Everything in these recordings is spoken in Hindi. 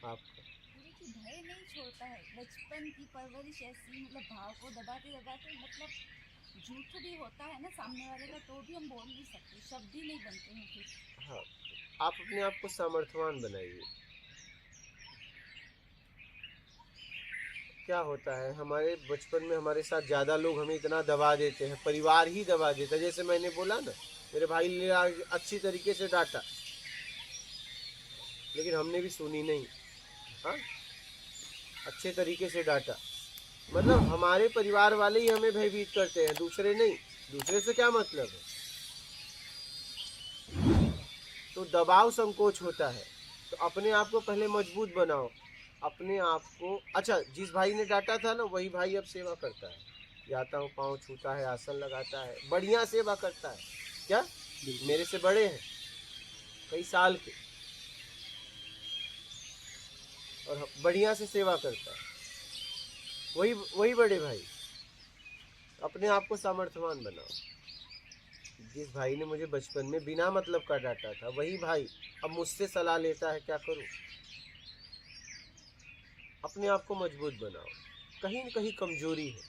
आपका? देखिए भय नहीं छोड़ता है, बचपन की परवरिश ऐसी, मतलब भाव को दबाते दबाते, मतलब झूठ भी होता है ना सामने वाले का तो भी हम बोल नहीं सकते, शब्द ही नहीं बनते हैं फिर। हाँ, आप अपने आप को सामर्थ्यवान बनाइए। क्या होता है, हमारे बचपन में हमारे साथ ज़्यादा लोग हमें इतना दबा देते हैं, परिवार ही दबा देता है। जैसे मैंने बोला ना, मेरे भाई ने अच्छी तरीके से डांटा, लेकिन हमने भी सुनी नहीं। हाँ, अच्छे तरीके से डांटा, मतलब हमारे परिवार वाले ही हमें भयभीत करते हैं, दूसरे नहीं। दूसरे से क्या मतलब है? तो दबाव संकोच होता है। तो अपने आप को पहले मजबूत बनाओ, अपने आप को। अच्छा, जिस भाई ने डांटा था ना, वही भाई अब सेवा करता है, जाता हूँ, पाँव छूता है, आसन लगाता है, बढ़िया सेवा करता है। क्या? मेरे से बड़े हैं, कई साल के, और बढ़िया से सेवा करता है, वही वही बड़े भाई। अपने आप को सामर्थ्यवान बनाओ। जिस भाई ने मुझे बचपन में बिना मतलब का डांटा था, वही भाई अब मुझसे सलाह लेता है, क्या करूं? अपने आप को मजबूत बनाओ। कहीं न कहीं कमजोरी है,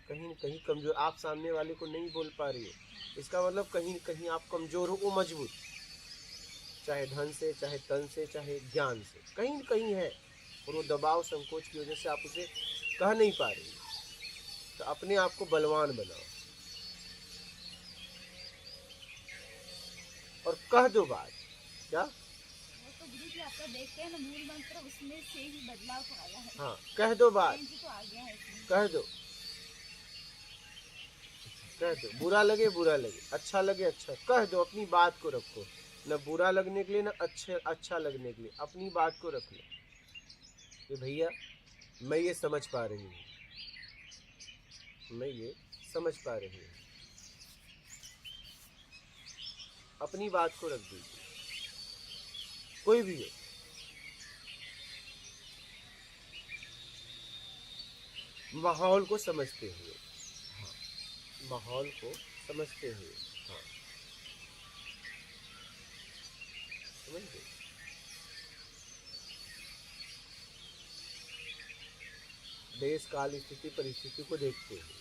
कहीं न कहीं कमजोर, आप सामने वाले को नहीं बोल पा रही हो, इसका मतलब कहीं न कहीं आप कमजोर हो। वो मजबूत, चाहे धन से, चाहे तन से, चाहे ज्ञान से, कहीं न कहीं है, और वो दबाव संकोच की वजह से आप उसे कह नहीं पा रही। तो अपने आप को बलवान बनाओ और कह दो बात। क्या? वो तो गुरु जी आपका देखते हैं ना, मूल मंत्र उसमें से ही बदलाव तो आया है, हाँ, कह दो बात, चेंज तो आ गया है इसमें। कह दो, कह दो। बुरा लगे बुरा लगे, अच्छा लगे अच्छा, कह दो। अपनी बात को रखो, न बुरा लगने के लिए, न अच्छा लगने के लिए, अपनी बात को रख लो कि भैया मैं ये समझ पा रही हूँ, मैं ये समझ पा रही हूँ। अपनी बात को रख दीजिए, कोई भी हो। माहौल को समझते हुए, हाँ, माहौल को समझते हुए, हाँ, समझ गए? देश काल स्थिति परिस्थिति को देखते हुए।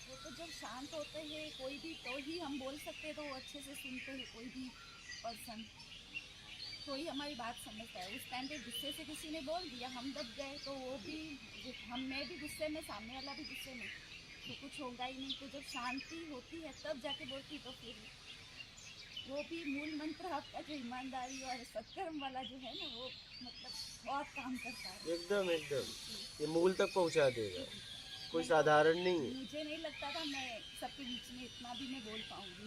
वो तो जब शांत होते हैं कोई भी तो ही हम बोल सकते हैं, तो वो अच्छे से सुनते हैं कोई भी पर्सन, तो ही हमारी बात समझता है। उस टाइम पे गुस्से से किसी ने बोल दिया, हम दब गए, तो वो भी, हम मैं भी गुस्से में, सामने वाला भी गुस्से में, तो कुछ होगा ही नहीं। तो जब शांति होती है तब जाके बोलती, तो फिर वो भी मूल मंत्र आपका जो ईमानदारी और सत्कर्म वाला जो है ना, वो मतलब बहुत काम करता है। एकदम एकदम, ये मूल तक पहुंचा देगा, कोई नहीं तो साधारण नहीं है। मुझे नहीं लगता था मैं सबके बीच में इतना भी मैं बोल पाऊंगी।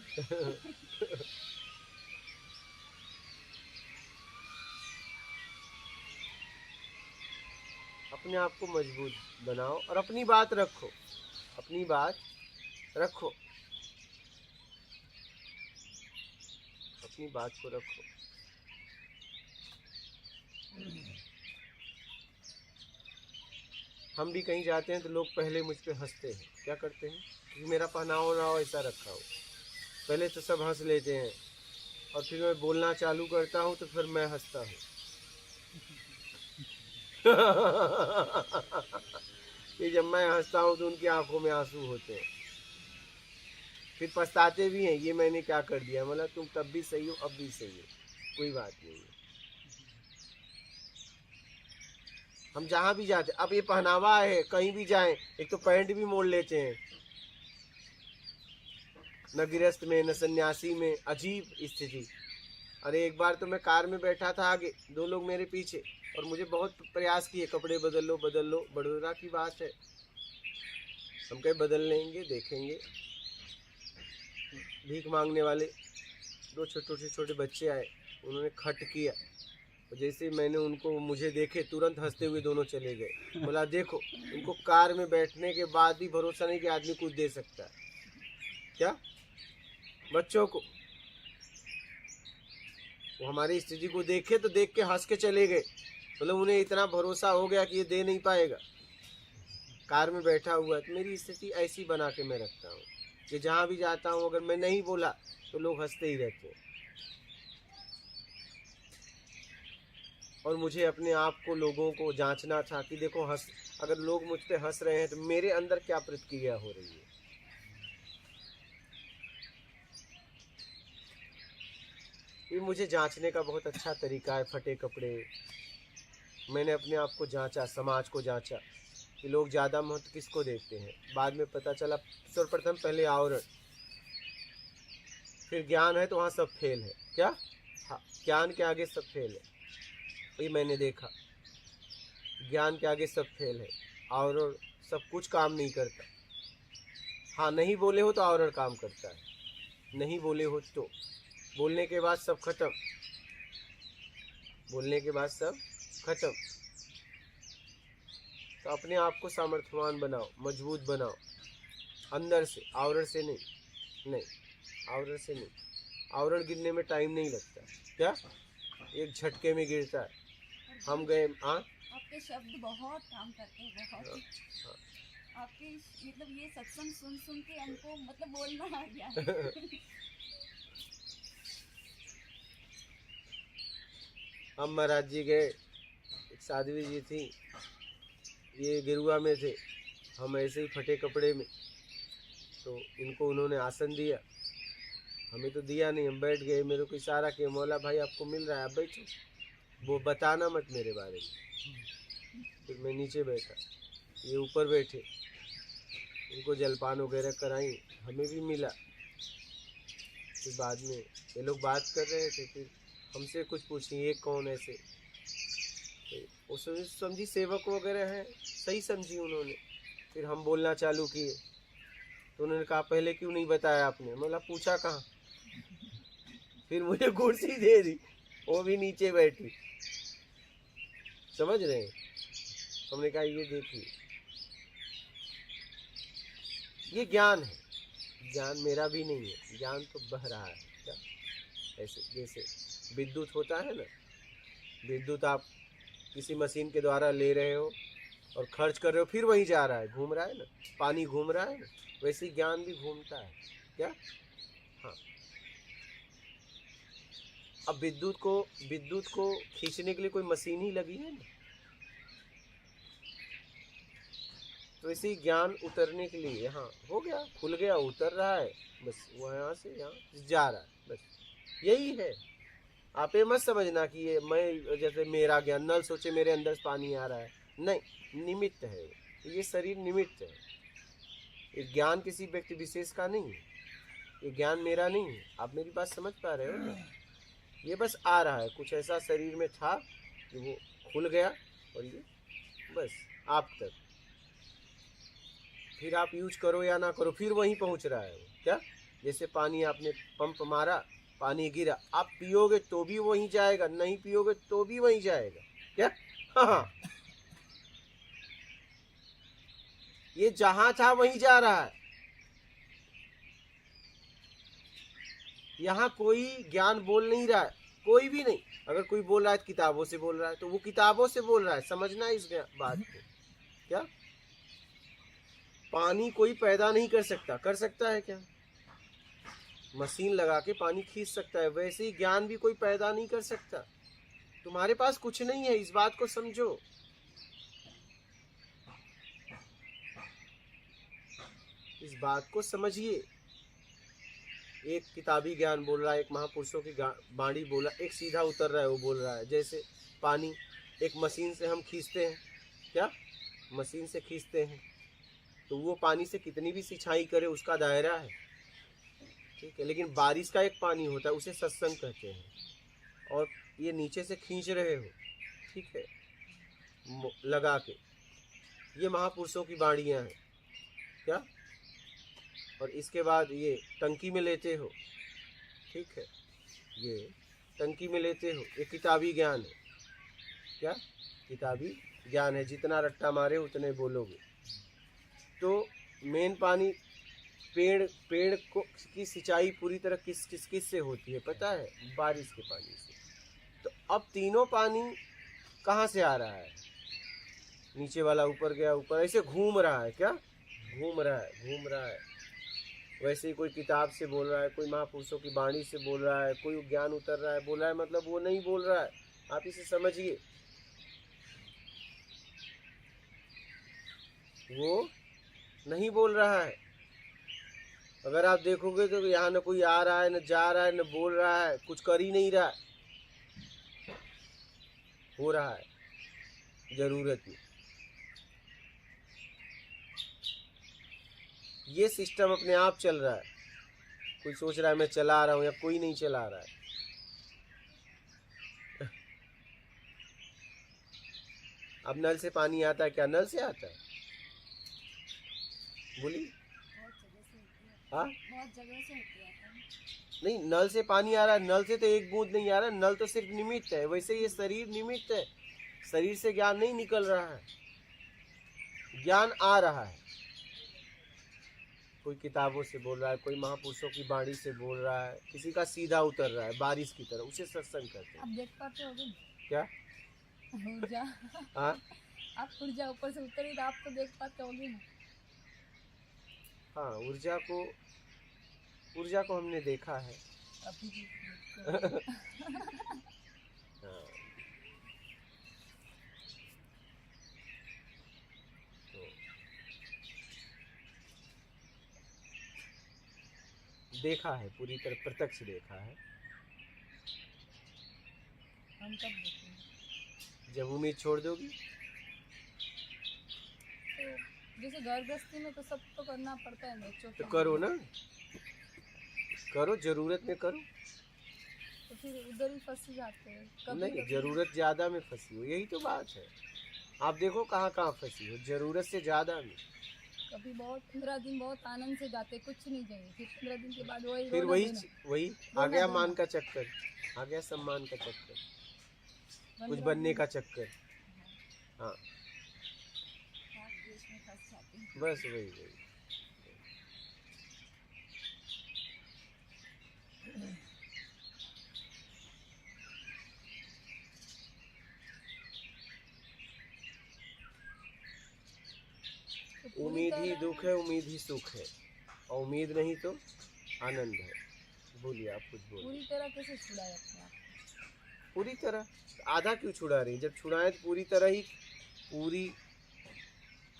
अपने आप को मजबूत बनाओ और अपनी बात रखो, अपनी बात रखो, अपनी बात को रखो। हम भी कहीं जाते हैं तो लोग पहले मुझ पे हंसते हैं, क्या करते हैं, क्योंकि मेरा पहनावा ओढ़ावा ऐसा रखा हो। पहले तो सब हंस लेते हैं, और फिर मैं बोलना चालू करता हूँ तो फिर मैं हंसता हूँ। कि जब मैं हंसता हूँ तो उनकी आंखों में आंसू होते हैं, फिर पछताते भी हैं, ये मैंने क्या कर दिया। मतलब तुम तब भी सही हो, अब भी सही हो, कोई बात नहीं है। हम जहाँ भी जाते, अब ये पहनावा है, कहीं भी जाएं, एक तो पैंट भी मोड़ लेते हैं, न गृहस्थ में न सन्यासी में, अजीब स्थिति। अरे एक बार तो मैं कार में बैठा था, आगे दो लोग मेरे पीछे, और मुझे बहुत प्रयास किए, कपड़े बदल लो बदल लो, बड़ोदरा की बात है, हम कहीं बदल लेंगे, देखेंगे। भीख मांगने वाले दो छोटे छोटे बच्चे आए, उन्होंने खट किया, और जैसे मैंने उनको, मुझे देखे, तुरंत हंसते हुए दोनों चले गए। बोला देखो, इनको कार में बैठने के बाद भी भरोसा नहीं कि आदमी कुछ दे सकता है। क्या? बच्चों को, वो हमारी स्थिति को देखे तो देख के हंस के चले गए, मतलब उन्हें इतना भरोसा हो गया कि ये दे नहीं पाएगा, कार में बैठा हुआ है। तो मेरी स्थिति ऐसी बना के मैं रखता हूँ कि जहाँ भी जाता हूँ, अगर मैं नहीं बोला तो लोग हंसते ही रहते हैं। और मुझे अपने आप को, लोगों को जांचना था कि देखो अगर लोग मुझ पे हंस रहे हैं तो मेरे अंदर क्या प्रतिक्रिया हो रही है। ये मुझे जांचने का बहुत अच्छा तरीका है। फटे कपड़े, मैंने अपने आप को जांचा, समाज को जांचा कि लोग ज़्यादा महत्व किसको देते हैं। बाद में पता चला सर्वप्रथम पहले आवरण, फिर ज्ञान है तो वहाँ सब फेल है। क्या? हाँ, ज्ञान के आगे सब फेल है। ये मैंने देखा, ज्ञान के आगे सब फेल है। आवरण सब कुछ काम नहीं करता। हाँ, नहीं बोले हो तो आवरण काम करता है, नहीं बोले हो तो बोलने के बाद सब खत्म, बोलने के बाद सब खत्म। तो अपने आप को सामर्थ्यवान बनाओ, मजबूत बनाओ, अंदर से, आवरण से नहीं, आवरण से नहीं। आवरण गिरने में टाइम नहीं लगता। क्या? एक झटके में गिरता है। हम गए। हाँ, आपके शब्द बहुत काम करते हैं, बहुत। हाँ। आपके मतलब ये सत्संग सुन सुन के हमको मतलब बोलना आ गया। हम महाराज जी गए, एक साध्वी जी थी, ये गिरुआ में थे, हम ऐसे ही फटे कपड़े में, तो इनको उन्होंने आसन दिया, हमें तो दिया नहीं, हम बैठ गए। मेरे को इशारा किया, मौला भाई आपको मिल रहा है, आप बैठो, वो बताना मत मेरे बारे में। फिर मैं नीचे बैठा, ये ऊपर बैठे, उनको जलपान वगैरह कराई, हमें भी मिला। फिर बाद में ये लोग बात कर रहे थे, फिर हमसे कुछ पूछी, ये कौन ऐसे, वो समझी सेवक वगैरह हैं, सही समझी उन्होंने। फिर हम बोलना चालू किए, तो उन्होंने कहा पहले क्यों नहीं बताया आपने। मतलब पूछा कहाँ। फिर मुझे कुर्सी दे दी, वो भी नीचे बैठी, समझ रहे हैं। हमने कहा ये देखिए, ये ज्ञान है, ज्ञान मेरा भी नहीं है, ज्ञान तो बह रहा है। क्या? ऐसे जैसे विद्युत होता है ना, विद्युत आप किसी मशीन के द्वारा ले रहे हो और खर्च कर रहे हो, फिर वहीं जा रहा है, घूम रहा है ना, पानी घूम रहा है ना, वैसे ही ज्ञान भी घूमता है। क्या? हाँ। अब विद्युत को खींचने के लिए कोई मशीन ही लगी है ना, तो वैसे ही ज्ञान उतरने के लिए यहाँ हो गया, खुल गया, उतर रहा है, बस वो यहाँ से यहाँ जा रहा है, बस यही है। आप ये मत समझना कि ये मैं, जैसे मेरा ज्ञान, नल सोचे मेरे अंदर पानी आ रहा है, नहीं, निमित्त है, ये शरीर निमित्त है। ये ज्ञान किसी व्यक्ति विशेष का नहीं है, ये ज्ञान मेरा नहीं है। आप मेरी बात समझ पा रहे हो ना? ये बस आ रहा है, कुछ ऐसा शरीर में था कि वो खुल गया और ये बस आप तक, फिर आप यूज करो या ना करो, फिर वहीं पहुंच रहा है वो। क्या? जैसे पानी आपने पंप मारा, पानी गिरा, आप पियोगे तो भी वहीं जाएगा, नहीं पियोगे तो भी वहीं जाएगा। क्या? हाँ, ये जहां था वहीं जा रहा है। यहाँ कोई ज्ञान बोल नहीं रहा है, कोई भी नहीं। अगर कोई बोल रहा है तो किताबों से बोल रहा है, तो वो किताबों से बोल रहा है, समझना इस बात को। क्या? पानी कोई पैदा नहीं कर सकता, कर सकता है क्या? मशीन लगा के पानी खींच सकता है, वैसे ही ज्ञान भी कोई पैदा नहीं कर सकता। तुम्हारे पास कुछ नहीं है, इस बात को समझो। इस बात को समझिए। एक किताबी ज्ञान बोल रहा है, एक महापुरुषों की वाणी बोला, एक सीधा उतर रहा है वो बोल रहा है। जैसे पानी एक मशीन से हम खींचते हैं, क्या? मशीन से खींचते हैं, तो वो पानी से कितनी भी सिंचाई करे उसका दायरा है, ठीक है। लेकिन बारिश का एक पानी होता है, उसे सत्संग कहते हैं, और ये नीचे से खींच रहे हो, ठीक है, लगा के। ये महापुरुषों की वाणियाँ हैं। क्या? और इसके बाद ये टंकी में लेते हो, ठीक है, ये टंकी में लेते हो, ये किताबी ज्ञान है। क्या? किताबी ज्ञान है, जितना रट्टा मारे उतने बोलोगे। तो मेन पानी, पेड़ को की सिंचाई पूरी तरह किस से होती है पता है? बारिश के पानी से। तो अब तीनों पानी कहाँ से आ रहा है? नीचे वाला ऊपर गया, ऊपर ऐसे घूम रहा है। क्या? घूम रहा है, घूम रहा है। वैसे ही कोई किताब से बोल रहा है, कोई महापुरुषों की वाणी से बोल रहा है, कोई ज्ञान उतर रहा है, बोल रहा है, मतलब वो नहीं बोल रहा है। आप इसे समझिए, वो नहीं बोल रहा है। अगर आप देखोगे तो यहाँ न कोई आ रहा है, न जा रहा है, न बोल रहा है, कुछ कर ही नहीं रहा है, हो रहा है जरूरत में। ये सिस्टम अपने आप चल रहा है। कोई सोच रहा है मैं चला रहा हूँ, या कोई नहीं चला रहा है। अब नल से पानी आता है, क्या नल से आता है? बोलिए। हाँ, बहुत जगह से होती है। नहीं, नल से पानी आ रहा है, नल से तो एक बूंद नहीं आ रहा है, नल तो सिर्फ निमित्त है। वैसे ये शरीर निमित्त है, शरीर से ज्ञान नहीं निकल रहा है, ज्ञान आ रहा है। कोई किताबों से बोल रहा है, कोई महापुरुषों की वाणी से बोल रहा है, किसी का सीधा उतर रहा है बारिश की तरह, उसे सत्संग कहते हैं। आप देख पाते होगे क्या? ऊर्जा। हाँ आप ऊर्जा ऊपर से उतरी तो आप तो देख पाते होगे ना। हाँ, ऊर्जा को हमने देखा है। अभी भी हाँ, तो देखा है, पूरी तरह प्रत्यक्ष देखा है। हम कब देखेंगे? जब उम्मीद छोड़ दोगी तो जैसे घर गृहस्थी में तो सब तो करना पड़ता है बच्चों तो के करो लिए। ना, करो, जरूरत में करो। तो फिर उधर ही फंस जाते हैं कभी नहीं, कभी। जरूरत ज्यादा में फंसी हो, यही तो बात है। आप देखो कहाँ कहाँ फंसी हो, जरूरत से ज्यादा में। कभी बहुत 15 दिन बहुत आनंद से जाते, कुछ नहीं चाहिए, फिर 15 दिन के बाद वही फिर रोना वही धोना, वही आ रोना गया धोना। मान का चक्कर, आ गया सम्मान का चक्कर, कुछ 15 बनने दिन। का चक्कर। हाँ, हाँ, देश में फंस जाते हैं। बस वही। तो पूरी उम्मीद ही तरह- दुख है, उम्मीद ही सुख है, और उम्मीद नहीं तो आनंद है। बोलिए, आप कुछ बोलिए। पूरी तरह कैसे छुड़ाए अपने आप? पूरी तरह आधा क्यों छुड़ा रही? जब छुड़ाए तो पूरी तरह ही, पूरी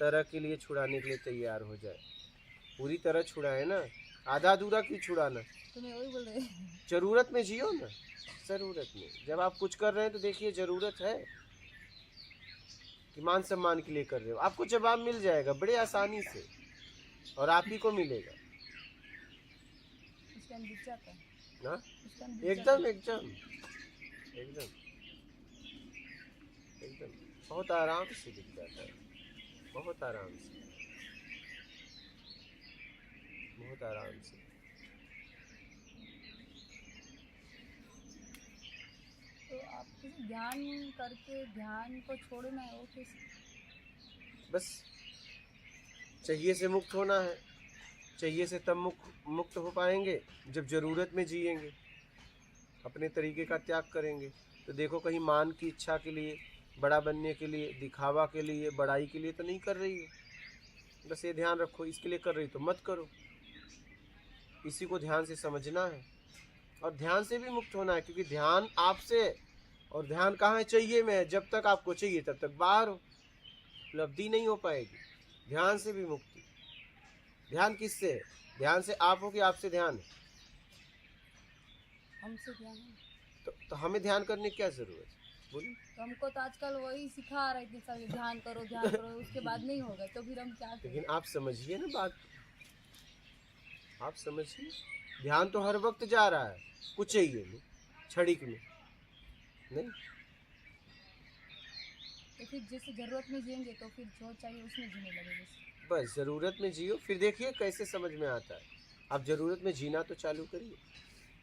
तरह के लिए छुड़ाने के लिए तैयार हो जाए। पूरी तरह छुड़ाए ना, आधा अधूरा क्यों छुड़ाना? तो मैं वही बोल रही हूँ। जरूरत में जियो ना, जरूरत में। जब आप कुछ कर रहे हैं तो देखिए जरूरत है कि मान सम्मान के लिए कर रहे हो, आपको जवाब मिल जाएगा बड़े आसानी से, और आप ही को मिलेगा उस टाइम बीत जाता है, ना। उस टाइम बीत जाता एकदम एकदम एकदम एकदम बहुत आराम से दिख जाता है, बहुत आराम से, बहुत आराम से। तो आप किसी ध्यान करके ध्यान को छोड़ना है, वो कैसे? बस चाहिए से मुक्त होना है। चाहिए से तब मुक्त हो पाएंगे जब जरूरत में जिएंगे, अपने तरीके का त्याग करेंगे। तो देखो, कहीं मान की इच्छा के लिए, बड़ा बनने के लिए, दिखावा के लिए, बड़ाई के लिए तो नहीं कर रही हो। बस ये ध्यान रखो, इसके लिए कर रही तो मत करो। इसी को ध्यान से समझना है, और ध्यान से भी मुक्त होना है, क्योंकि ध्यान आपसे है, और ध्यान कहाँ है? चाहिए में है। जब तक आपको चाहिए तब तक बाहर हो, उपलब्धि नहीं हो पाएगी। ध्यान से भी मुक्ति। ध्यान किससे है? ध्यान से आप हो कि आपसे ध्यान है? हमसे ध्यान है। तो हमें ध्यान करने की क्या जरूरत है? बोलिए। तो हमको तो आजकल वही सिखा रहे थे सब, ध्यान करो ध्यान करो, उसके बाद नहीं होगा तो फिर हम क्या करें? लेकिन आप समझिए ना बात, आप समझिए। ध्यान तो हर वक्त जा रहा है, कुछ चाहिए नहीं, क्षणिक में नहीं। तो फिर जैसे जरूरत में जिएंगे तो फिर जो चाहिए उसमें जीने लगे जैसे। बस जरूरत में जियो, फिर देखिए कैसे समझ में आता है। आप जरूरत में जीना तो चालू करिए।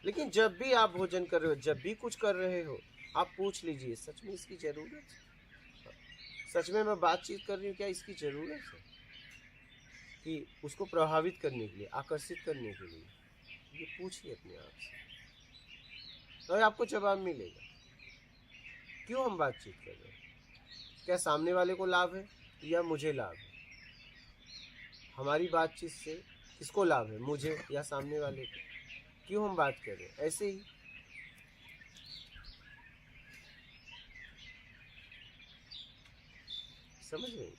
लेकिन जब भी आप भोजन कर रहे हो, जब भी कुछ कर रहे हो, आप पूछ लीजिए, सच में इसकी जरूरत है? सच में मैं बातचीत कर रही हूँ, क्या इसकी जरूरत है? कि उसको प्रभावित करने के लिए, आकर्षित करने के लिए, ये पूछिए अपने आप से, तो आपको जवाब मिलेगा। क्यों हम बातचीत कर रहे हैं? क्या सामने वाले को लाभ है या मुझे लाभ है? हमारी बातचीत से किसको लाभ है, मुझे या सामने वाले को? क्यों हम बात कर रहे हैं? ऐसे ही समझ रहे?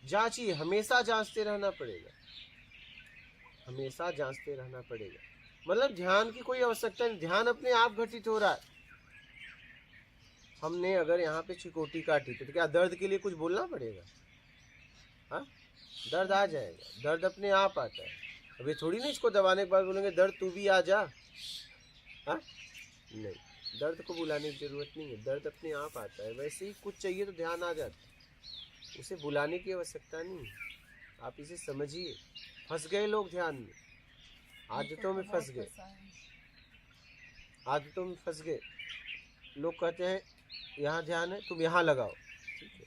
जांचिए, हमेशा जांचते रहना पड़ेगा, हमेशा जांचते रहना पड़ेगा। मतलब ध्यान की कोई आवश्यकता नहीं, ध्यान अपने आप घटित हो रहा है। हमने अगर यहाँ पे चिकोटी काटी तो क्या दर्द के लिए कुछ बोलना पड़ेगा? हाँ, दर्द आ जाएगा, दर्द अपने आप आता है। अभी थोड़ी ना इसको दबाने के बाद बोलेंगे दर्द तू भी आ जा। हाँ, नहीं, दर्द को बुलाने की जरूरत नहीं है, दर्द अपने आप आता है। वैसे ही कुछ चाहिए तो ध्यान आ जाता है, उसे बुलाने की आवश्यकता नहीं है। आप इसे समझिए। फंस गए लोग ध्यान में, आदतों में फंस गए, आदतों में फंस गए। लोग कहते हैं यहाँ ध्यान है, तुम यहाँ लगाओ, ठीक है।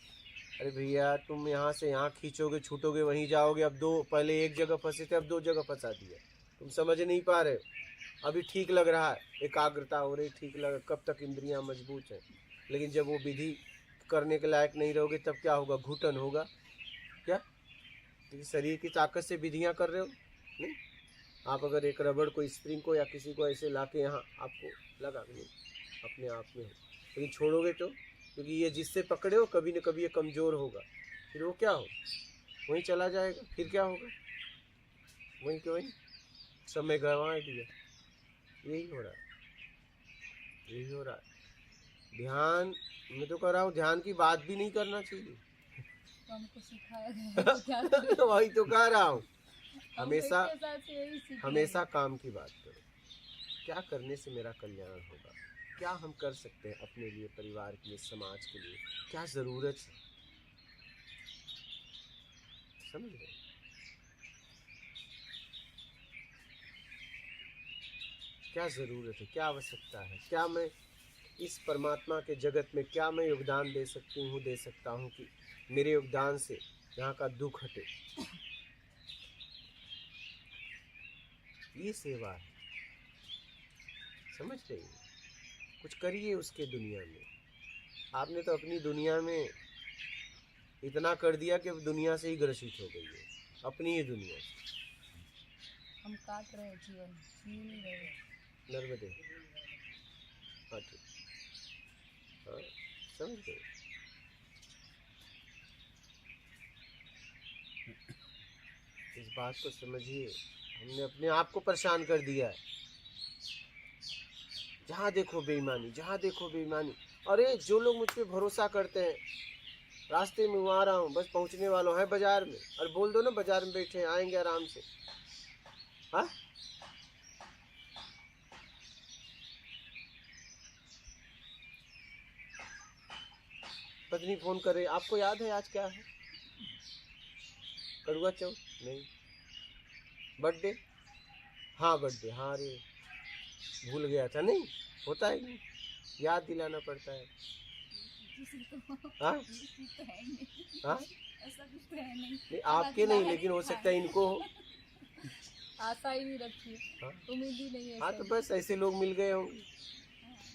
अरे भैया, तुम यहाँ से यहाँ खींचोगे, छूटोगे, वहीं जाओगे। अब दो, पहले एक जगह फंसे थे, अब दो जगह फंसा दिया। तुम समझ नहीं पा रहे हो। अभी ठीक लग रहा है, एकाग्रता हो रही, ठीक लग, कब तक इंद्रियां मजबूत हैं। लेकिन जब वो विधि करने के लायक नहीं रहोगे तब क्या होगा? घुटन होगा। क्या? क्योंकि शरीर की ताकत से विधियां कर रहे हो नहीं। आप अगर एक रबड़ को, स्प्रिंग को या किसी को ऐसे ला के यहाँ आपको लगा नहीं, अपने आप में हो, लेकिन छोड़ोगे तो, क्योंकि ये जिससे पकड़े हो कभी न कभी ये कमज़ोर होगा, फिर वो क्या हो, वहीं चला जाएगा। फिर क्या होगा? वहीं के वहीं समय गंवा दिया। यही हो रहा है, यही हो रहा है। ध्यान, मैं तो कह रहा हूँ, ध्यान की बात भी नहीं करना चाहिए। हमको सिखाया गया है, क्या करें? वही तो कह रहा हूँ, हम हमेशा इसके साथ यही सीखे हैं। हमेशा काम की बात करो। क्या करने से मेरा कल्याण होगा? क्या हम कर सकते हैं अपने लिए, परिवार के लिए, समाज के लिए? क्या ज़रूरत है? समझ रहे? क्या ज़रूरत है, क्या आवश्यकता है, क्या मैं इस परमात्मा के जगत में क्या मैं योगदान दे सकती हूँ, दे सकता हूँ कि मेरे योगदान से यहाँ का दुख हटे। ये सेवा है, समझ रही है? कुछ करिए उसके दुनिया में। आपने तो अपनी दुनिया में इतना कर दिया कि अब दुनिया से ही ग्रसित हो गई है, अपनी ही दुनिया से। हम काट रहे हैं जीवन, जी नहीं रहे। नर्मदे, हाँ ठीक, हाँ, समझ गए। इस बात को समझिए, हमने अपने आप को परेशान कर दिया है। जहाँ देखो बेईमानी, जहाँ देखो बेईमानी। अरे जो लोग मुझ पे भरोसा करते हैं, रास्ते में वहाँ आ रहा हूँ, बस पहुँचने वाला है बाजार में, और बोल दो ना बाजार में बैठे आएंगे आराम से। हाँ, पत्नी फोन करे, आपको याद है आज क्या है? कड़ुआ चौथ? नहीं। बर्थडे? हाँ बर्थडे, हाँ, अरे भूल गया था। नहीं होता है, नहीं याद दिलाना पड़ता है। हाँ हाँ, ऐसा कुछ तो है नहीं। नहीं आपके नहीं, लेकिन हो सकता है इनको हो। आशा ही नहीं रखी, हाँ? उम्मीद ही नहीं है। हाँ तो बस ऐसे लोग मिल गए होंगे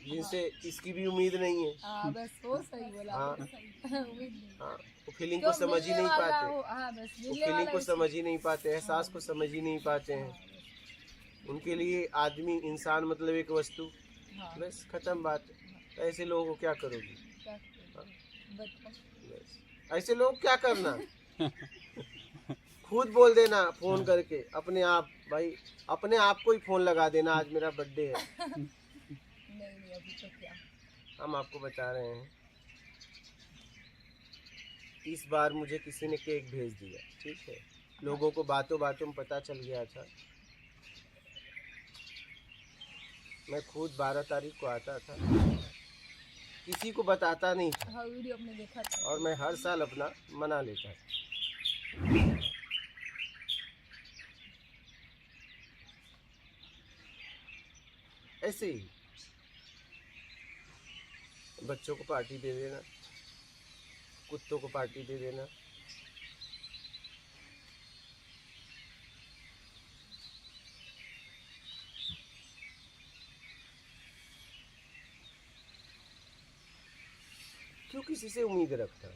जिनसे इसकी भी उम्मीद नहीं है। हाँ बस, वो सही बोला। हाँ। उम्मीद नहीं। हाँ, वो फीलिंग को समझ ही नहीं पाते, हाँ बस, वो फीलिंग को समझ ही नहीं पाते, एहसास को समझ ही नहीं पाते हैं। उनके लिए आदमी, इंसान मतलब एक वस्तु, बस खत्म बात। ऐसे लोगों को क्या करोगी? बस ऐसे लोग क्या करना, खुद बोल देना फोन करके अपने आप, भाई अपने आप को ही फोन लगा देना, आज मेरा बर्थडे है। नहीं अभी तो क्या, हम आपको बता रहे हैं। इस बार मुझे किसी ने केक भेज दिया, ठीक है, लोगों को बातों बातों में पता चल गया था। मैं खुद 12 तारीख को आता था, किसी को बताता नहीं था। हाँ, वीडियो आपने देखा था। और मैं हर साल अपना मना लेता था। ऐसे ही बच्चों को पार्टी दे देना, कुत्तों को पार्टी दे देना। क्यों किसी से उम्मीद रखना?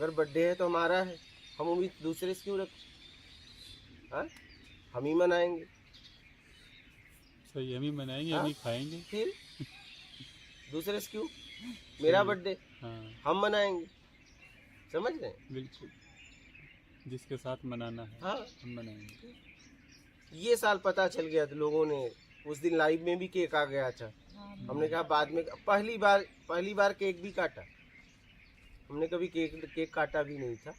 अगर बर्थडे है तो हमारा है, हम उम्मीद दूसरे से क्यों रखें? हाँ, हम ही मनाएंगे। सही, हम ही मनाएंगे, हाँ? हम ही खाएंगे। फिर दूसरे से क्यों? मेरा बर्थडे हाँ हम मनाएंगे, समझ रहे हैं? बिल्कुल, जिसके साथ मनाना है हाँ, हम मनाएंगे। ये साल पता चल गया तो लोगों ने उस दिन लाइव में भी केक आ गया था। हाँ, हमने कहा बाद में, पहली बार केक भी काटा। हमने कभी केक काटा भी नहीं था।